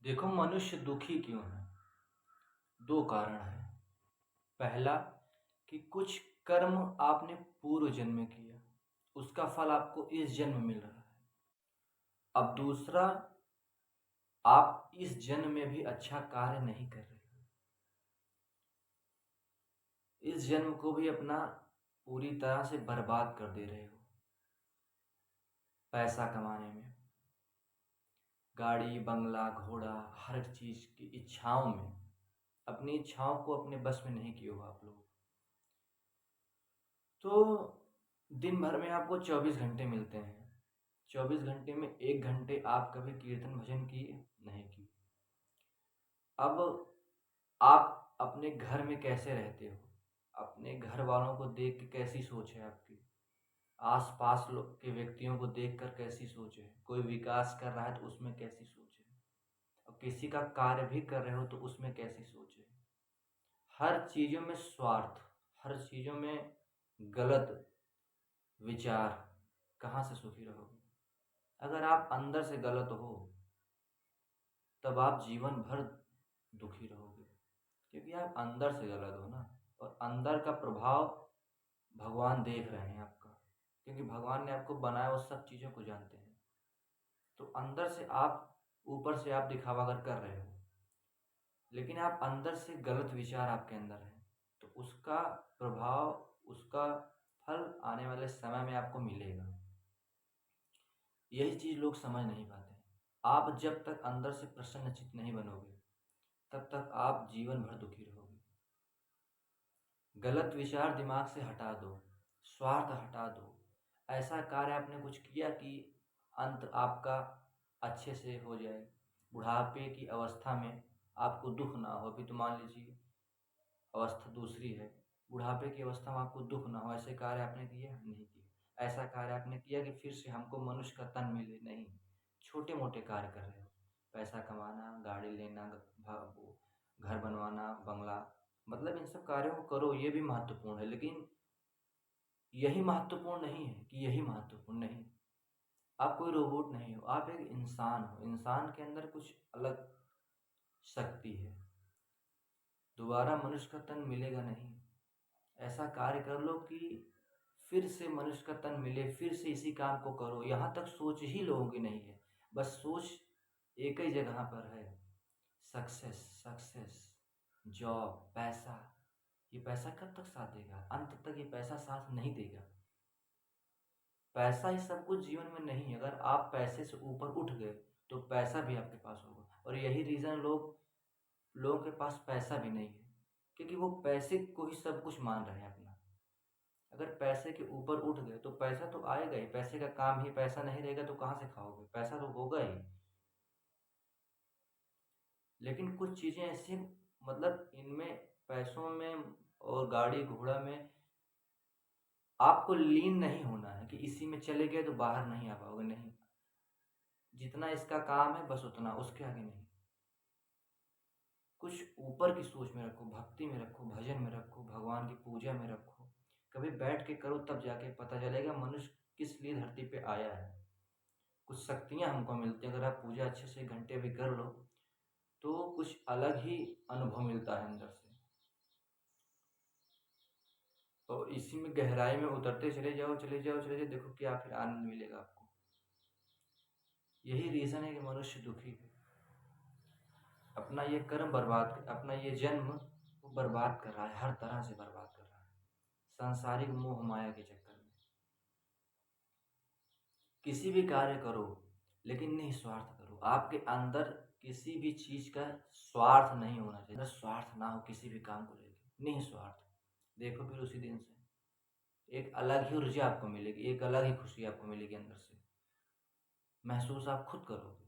देखो, मनुष्य दुखी क्यों है? दो कारण हैं। पहला, कि कुछ कर्म आपने पूर्व जन्म में किया, उसका फल आपको इस जन्म में मिल रहा है। अब दूसरा, आप इस जन्म में भी अच्छा कार्य नहीं कर रहे हो, इस जन्म को भी अपना पूरी तरह से बर्बाद कर दे रहे हो पैसा कमाने में, गाड़ी बंगला घोड़ा हर चीज़ की इच्छाओं में। अपनी इच्छाओं को अपने बस में नहीं किए हो आप लोग। तो दिन भर में आपको 24 घंटे मिलते हैं। 24 घंटे में 1 घंटे आप कभी कीर्तन भजन किए? नहीं किए। अब आप अपने घर में कैसे रहते हो? अपने घर वालों को देख के कैसी सोच है आपकी? आस पास लोग के व्यक्तियों को देख कर कैसी सोच है? कोई विकास कर रहा है तो उसमें कैसी सोच है? और किसी का कार्य भी कर रहे हो तो उसमें कैसी सोच है? हर चीज़ों में स्वार्थ, हर चीज़ों में गलत विचार। कहाँ से सुखी रहोगे? अगर आप अंदर से गलत हो तब आप जीवन भर दुखी रहोगे, क्योंकि आप अंदर से गलत हो ना। और अंदर का प्रभाव भगवान देख रहे हैं आपका, क्योंकि भगवान ने आपको बनाया, वो सब चीज़ों को जानते हैं। तो अंदर से आप, ऊपर से आप दिखावा कर रहे हो, लेकिन आप अंदर से गलत विचार आपके अंदर है, तो उसका प्रभाव, उसका फल आने वाले समय में आपको मिलेगा। यही चीज़ लोग समझ नहीं पाते। आप जब तक अंदर से प्रसन्नचित्त नहीं बनोगे तब तक आप जीवन भर दुखी रहोगे। गलत विचार दिमाग से हटा दो, स्वार्थ हटा दो। ऐसा कार्य आपने कुछ किया कि अंत आपका अच्छे से हो जाए, बुढ़ापे की अवस्था में आपको दुख ना हो। अभी तो मान लीजिए अवस्था दूसरी है, बुढ़ापे की अवस्था में आपको दुख ना हो, ऐसे कार्य आपने किया? नहीं किया। ऐसा कार्य आपने किया कि फिर से हमको मनुष्य का तन मिले? नहीं। छोटे मोटे कार्य कर रहे हो, पैसा कमाना, गाड़ी लेना, वो घर बनवाना, बंगला, मतलब इन सब कार्यों को करो, ये भी महत्वपूर्ण है, लेकिन यही महत्वपूर्ण नहीं है कि यही महत्वपूर्ण नहीं। आप कोई रोबोट नहीं हो, आप एक इंसान हो। इंसान के अंदर कुछ अलग शक्ति है। दोबारा मनुष्य का तन मिलेगा नहीं। ऐसा कार्य कर लो कि फिर से मनुष्य का तन मिले, फिर से इसी काम को करो। यहाँ तक सोच ही लोगों की नहीं है, बस सोच एक ही जगह पर है, सक्सेस सक्सेस, जॉब, पैसा। ये पैसा कब तक साथ देगा? अंत तक ये पैसा साथ नहीं देगा। पैसा ही सब कुछ जीवन में नहीं है। अगर आप पैसे से ऊपर उठ गए तो पैसा भी आपके पास होगा। और यही रीज़न लोगों के पास पैसा भी नहीं है, क्योंकि वो पैसे को ही सब कुछ मान रहे हैं अपना। अगर पैसे के ऊपर उठ गए तो पैसा तो आएगा ही, पैसे का काम ही, पैसा नहीं रहेगा तो कहाँ से खाओगे? पैसा तो होगा ही। लेकिन कुछ चीज़ें ऐसी, मतलब इनमें, पैसों में और गाड़ी घोड़ा में आपको लीन नहीं होना है कि इसी में चले गए तो बाहर नहीं आ पाओगे। नहीं, जितना इसका काम है बस उतना, उसके आगे नहीं। कुछ ऊपर की सोच में रखो, भक्ति में रखो, भजन में रखो, भगवान की पूजा में रखो। कभी बैठ के करो, तब जाके पता चलेगा मनुष्य किस लिए धरती पे आया है। कुछ शक्तियाँ हमको मिलती हैं। अगर आप पूजा अच्छे से 1 घंटे भी कर लो तो कुछ अलग ही अनुभव मिलता है अंदर से। और इसी में गहराई में उतरते चले जाओ, चले जाओ, चले जाओ, देखो क्या फिर आनंद मिलेगा आपको। यही रीज़न है कि मनुष्य दुखी है। अपना ये कर्म बर्बाद, अपना ये जन्म वो बर्बाद कर रहा है, हर तरह से बर्बाद कर रहा है, सांसारिक मोह माया के चक्कर में। किसी भी कार्य करो लेकिन निस्वार्थ करो। आपके अंदर किसी भी चीज़ का स्वार्थ नहीं होना चाहिए। अगर स्वार्थ ना हो किसी भी काम को लेकर, निस्वार्थ, देखो फिर उसी दिन से एक अलग ही ऊर्जा आपको मिलेगी, एक अलग ही खुशी आपको मिलेगी अंदर से। महसूस आप खुद करोगे।